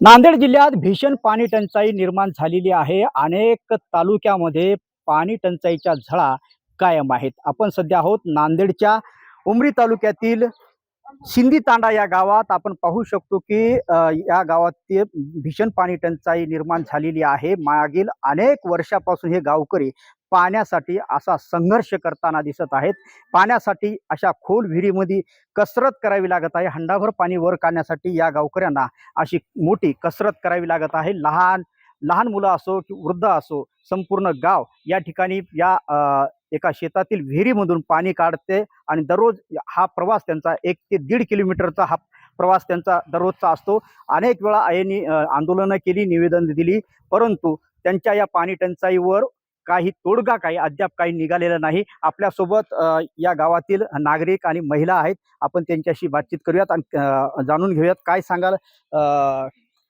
नांदेड जिल्ह्यात भीषण पाणी टंचाई निर्माण झालेली आहे. अनेक तालुक्यामध्ये पाणी टंचाईच्या झळा कायम आहेत. आपण सध्या आहोत नांदेडच्या उमरी तालुक्यातील शिंदी तांडा या गावात. आपण पाहू शकतो की या गावात भीषण पाणी टंचाई निर्माण झालेली आहे. मागील अनेक वर्षापासून हे गावकरी पाण्यासाठी असा संघर्ष करताना दिसत आहेत. पाण्यासाठी अशा खोल विहिरीमध्ये कसरत करावी लागत आहे. हंडाभर पाणी वर काढण्यासाठी या गावकऱ्यांना अशी मोठी कसरत करावी लागत आहे. लहान लहान मुलं असो की वृद्ध असो, संपूर्ण गाव या ठिकाणी या एका शेतातील विहिरीमधून पाणी काढते आणि दररोज हा प्रवास त्यांचा 1 ते 1.5 किलोमीटरचा हा प्रवास त्यांचा दररोजचा असतो. अनेक वेळा यांनी आंदोलनं केली, निवेदन दिली, परंतु त्यांच्या या पाणी टंचाईवर काही तोडगा अद्याप काही निघालेलं नाही. आपल्यासोबत या गावातील नागरिक आणि महिला आहेत. आपण त्यांच्याशी बातचीत करूयात आणि जाणून घेऊयात. काय सांगाल,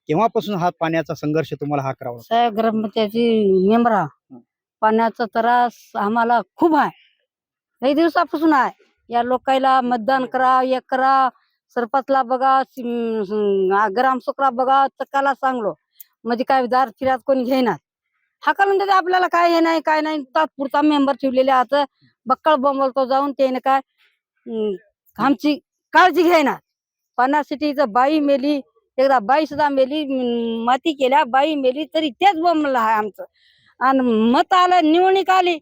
केव्हापासून हा पाण्याचा संघर्ष तुम्हाला हा करावा? साहेब ग्रामपंचायती मेंबरा पाण्याचा त्रास आम्हाला खूप आहे. काही दिवसापासून आहे. या लोकायला मतदान करा, एक करा, सरपंचला बघा, ग्रामसेवकला बघा, चकाला सांगलो म्हणजे काय दार फिरात कोणी घेणार. हाकालून देते आपल्याला, काय हे नाही काय नाही. तात्पुरता मेंबर ठेवलेले आता बक्कळ बोंबलतो जाऊन त्याने काय आमची काळजी घेणार. पाण्यासाठी बाई मेली, एकदा बाई सुद्धा मेली, माती केल्या बाई मेली तरी तेच बोंबलं आहे आमचं. आणि मत आलं, निवडणूक आली,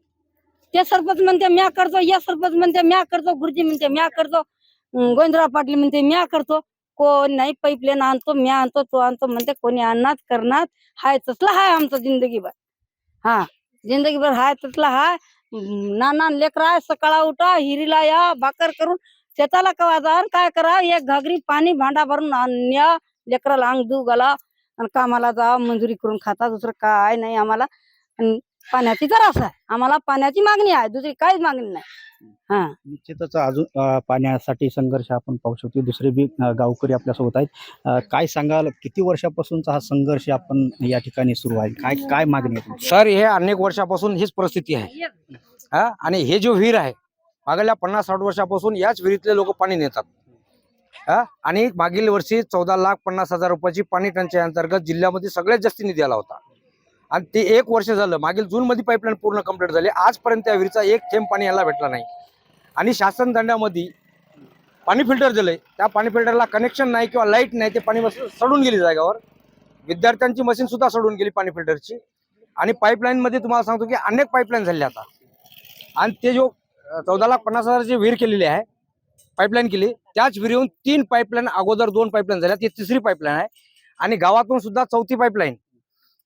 ते सरपंच म्हणते म्या करतो, या सरपंच म्हणते म्या करतो, गुरुजी म्हणते म्या करतो, गोविंदराव पाटील म्हणते म्या करतो. कोण नाही, पाईपलाईन आणतो, म्या आणतो, तो आणतो म्हणते. कोणी आणणार करणार हाय तसला हाय आमचं जिंदगीभर. हा, जिंदगीभर हाय तसला हाय. नाना लेकर आहे, सकाळा उठा, हिरीला या, भाकर करून शेताला कवा जा, काय करा, एक घागरी पाणी भांडा भरून आणण्या, लेकराला अंग धू घाला आणि कामाला जा, मंजुरी करून खाता. दुसरं काय नाही आम्हाला. पाण्याची त्रास आहे आम्हाला, पाण्याची मागणी आहे, दुसरी काहीच मागणी नाही. हा, निश्चितच अजून पाण्यासाठी संघर्ष आपण पाहू शकतो. दुसरे बी गावकरी आपल्यासोबत आहेत. काय सांगाल, किती वर्षापासूनचा हा संघर्ष आपण या ठिकाणी सुरू आहे? काय काय मागणी आहे तुमची? सर, हे अनेक वर्षापासून हीच परिस्थिती आहे. आणि हे जो विहीर आहे, मागल्या 50-60 वर्षापासून याच विहिरीतले लोक पाणी नेतात. आणि मागील वर्षी 14,50,000 रुपयाची पाणी टंचाई अंतर्गत जिल्ह्यामध्ये सगळ्यात जास्त निधी आला होता. आणि ते 1 वर्ष झालं, मागील जून मध्ये पाईपलाईन पूर्ण कंप्लीट झाली. आजपर्यंत त्या विहिरीचा एक थेंब पाणी यायला भेटला नाही. आणि शासन दंडामध्ये पाणी फिल्टर दिलंय, त्या पाणी फिल्टरला कनेक्शन नाही किंवा लाईट नाही. ते पाणी मशीन सडून गेली जागेवर. विद्यार्थ्यांची मशीन सुद्धा सडून गेली पाणी फिल्टरची. आणि पाईपलाईन मध्ये तुम्हाला सांगतो की अनेक पाईपलाईन झाले आता. आणि ते जो 14,50,000ची विहीर केलेली आहे, पाईपलाईन केली, त्याच विहिरीहून 3 पाईपलाईन अगोदर 2 पाईपलाईन झाल्या, ती 3री पाईपलाईन आहे. आणि गावातून सुद्धा 4थी पाईपलाईन,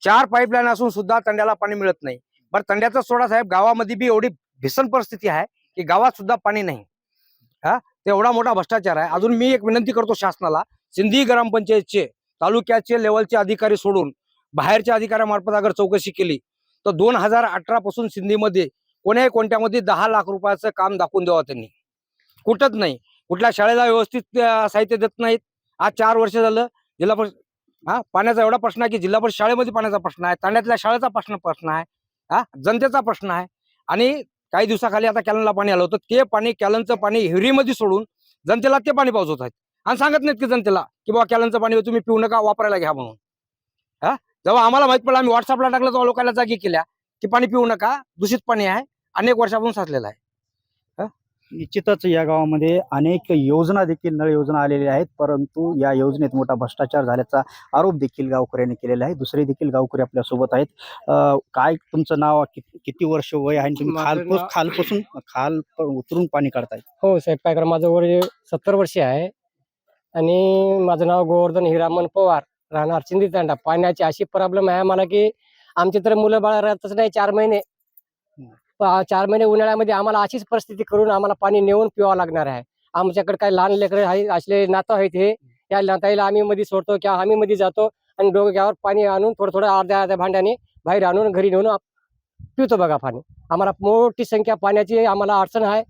4 पाईपलाईन असून सुद्धा तंड्याला पाणी मिळत नाही. बरं, तंड्याचा सोडा साहेब, गावामध्ये बी एवढी भीषण परिस्थिती आहे की गावात सुद्धा पाणी नाही. ते एवढा मोठा भ्रष्टाचार आहे. अजून मी एक विनंती करतो शासनाला, सिंधी ग्रामपंचायतचे तालुक्याचे लेवलचे अधिकारी सोडून बाहेरच्या अधिकाऱ्यामार्फत अगर चौकशी केली तर 2018 पासून सिंधीमध्ये कोणत्यामध्ये 10 लाख रुपयाचं काम दाखवून द्यावं त्यांनी. कुठंच नाही. कुठल्या शाळेला व्यवस्थित साहित्य देत नाहीत. आज 4 वर्ष झालं जिल्हा परिषद पाण्याचा एवढा प्रश्न आहे की जिल्हा परिषद शाळेमध्ये पाण्याचा प्रश्न आहे, तांड्यातल्या शाळेचा प्रश्न आहे, जनतेचा प्रश्न आहे. आणि काही दिवसाखाली आता कॅलनला पाणी आलं होतं, ते पाणी कॅलनचं पाणी हिरीमध्ये सोडून जनतेला ते पाणी पावसात आहेत. आणि सांगत नाहीत की जनतेला की बाबा कॅलनचं पाणी तुम्ही पिऊ नका, वापरायला घ्या म्हणून. जेव्हा आम्हाला माहित पडलं, आम्ही व्हॉट्सअपला टाकलं, तेव्हा लोकांना जागी केल्या की पाणी पिऊ नका, दूषित पाणी आहे, अनेक वर्षापासून साचलेलं आहे. निश्चितच या गावामध्ये अनेक योजना देखील, नळ योजना आलेल्या आहेत, परंतु या योजनेत मोठा भ्रष्टाचार झाल्याचा आरोप देखील गावकऱ्यांनी केलेला आहे. दुसरे देखील गावकरी आपल्यासोबत आहेत. काय तुमचं नाव, किती वर्ष वय आहे, तुम्ही खालपासून उतरून पाणी काढताय? हो साहेब, काय करा, माझं वय 70 वर्ष आहे आणि माझं नाव गोवर्धन हिरामन पवार, राहणार चिंदी तांडा. पाण्याची अशी प्रॉब्लेम आहे आम्हाला की आमची तर मुलं बाळ राहतच नाही 4 महिने. 4 महिने उन्हाळ्यामध्ये आम्हाला अशीच परिस्थिती करून आम्हाला पाणी नेऊन पिवावं लागणार आहे. आमच्याकडे काही लहान लेकरं आहेत, असले नातं आहेत, हे या नाताईला आम्ही मध्ये सोडतो किंवा आम्ही मध्ये जातो आणि डोक्यावर पाणी आणून थोडं अर्ध्या भांड्याने बाहेर आणून घरी नेऊन पिवतो बघा पाणी. आम्हाला मोठी संख्या पाण्याची आम्हाला अडचण आहे.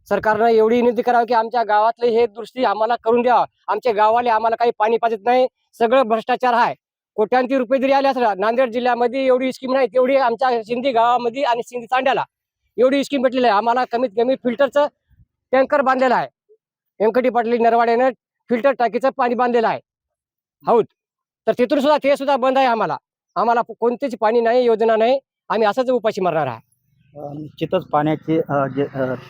सरकारनं एवढी विनंती करावी की आमच्या गावातले हे दृष्टी आम्हाला करून द्यावा. आमच्या गावाले आम्हाला काही पाणी पाजत नाही, सगळं भ्रष्टाचार आहे. कोट्यांती रुपये जरी आले असला, नांदेड जिल्ह्यामध्ये एवढी स्कीम नाही तेवढी आमच्या सिंधी गावामध्ये आणि सिंधी तांड्याला एवढी स्कीम भेटलेली आहे. आम्हाला कमीत कमी फिल्टरचं टँकर बांधलेला आहे. व्यंकटी पाटील नरवाड्यानं फिल्टर टाकीचं पाणी बांधलेलं आहे. हौद तर तिथून सुद्धा ते सुद्धा बंद आहे. आम्हाला कोणतेच पाणी नाही, योजना नाही. आम्ही असंच उपाशी मरणार आहे. निश्चितच पाण्याची जे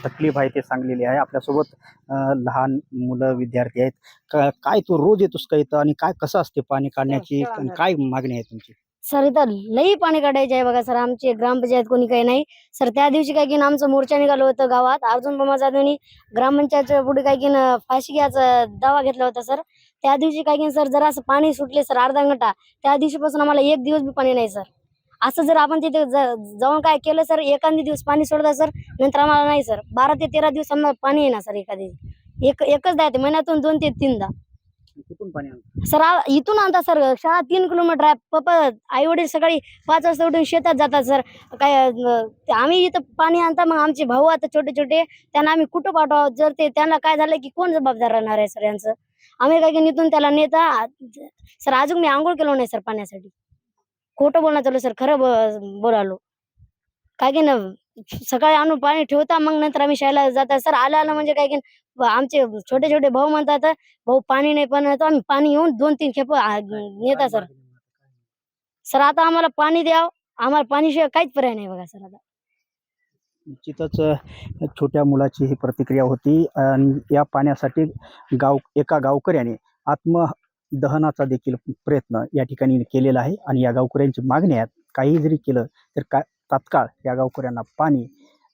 तकलीफ आहे ते सांगलेली आहे. आपल्यासोबत लहान मुलं विद्यार्थी आहेत. काय तू रोज येतोस का इथं आणि काय कसं असते पाणी काढण्याची आणि काय मागणी आहे तुमची? सर इथं लई पाणी काढायचे आहे बघा सर. आमची ग्रामपंचायत कोणी काही नाही सर. त्या दिवशी काय की ना आमचं मोर्चा निघालो होतं गावात. अर्जुन पवार जाधवनी ग्रामपंचायतच्या पुढे काय की ना फाशी घ्यायचा दावा घेतला होता सर. त्या दिवशी काय की सर जरा असं पाणी सुटले सर अर्धा घंटा. त्या दिवशीपासून आम्हाला एक दिवस बी पाणी नाही सर. असं जर आपण तिथे जाऊन काय केलं सर, एखादी दिवस पाणी सोडता सर, नंतर आम्हाला नाही सर. 12 ते 13 दिवस आम्हाला पाणी येणार सर. एकच द्यायचे महिन्यातून 2 ते 3दा कुठून पाणी आणतो? सर. इथून आणता सर. शाळा 3 किलोमीटर आहे. पप्पा आई वडील सकाळी 5 वाजता उठून शेतात जातात सर. काय आम्ही इथं पाणी आणता, मग आमचे भाऊ आता छोटे छोटे त्यांना आम्ही कुठं पाठवावं? जर ते त्यांना काय झालं की कोण जबाबदार राहणार आहे सर यांचं? आम्ही काय की इथून त्याला नेता सर. अजून मी आंघोळ केलो नाही सर पाण्यासाठी. खोटं बोलणं चालू सर, खरं बोलालो. काय की ना सकाळी आणून पाणी ठेवता, मग नंतर आम्ही शाळेला जाता सर. आलं म्हणजे काय की आमचे छोटे छोटे भाऊ म्हणतात भाऊ पाणी नाही, पण आम्ही पाणी येऊन 2-3 खेप नेता सर. सर आता आम्हाला पाणी द्यावं. आम्हाला पाणीशिवाय काहीच पर्याय नाही बघा सर. आता निश्चितच छोट्या मुलाची ही प्रतिक्रिया होती. आणि या पाण्यासाठी एका गावकऱ्याने आत्मदहनाचा देखील प्रयत्न या ठिकाणी केलेला आहे. आणि या गावकऱ्यांची मागणी आहे काही जरी केलं तर तात्काळ या गावकऱ्यांना पाणी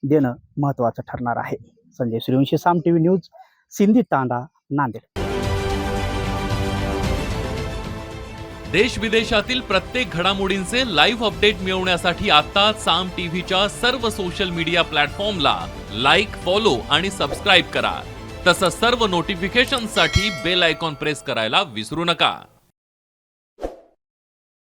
देणं महत्त्वाचं ठरणार आहे. संजय सूर्यवंशी, साम टीव्ही न्यूज, सिंदी तांडा, नांदेड. देश विदेशातील प्रत्येक घडामोडींचे लाईव्ह अपडेट मिळवण्यासाठी आता साम टीव्हीच्या सर्व सोशल मीडिया प्लॅटफॉर्मला लाईक, फॉलो आणि सबस्क्राईब करा. तसंच सर्व नोटिफिकेशनसाठी बेल आयकॉन प्रेस करायला विसरू नका.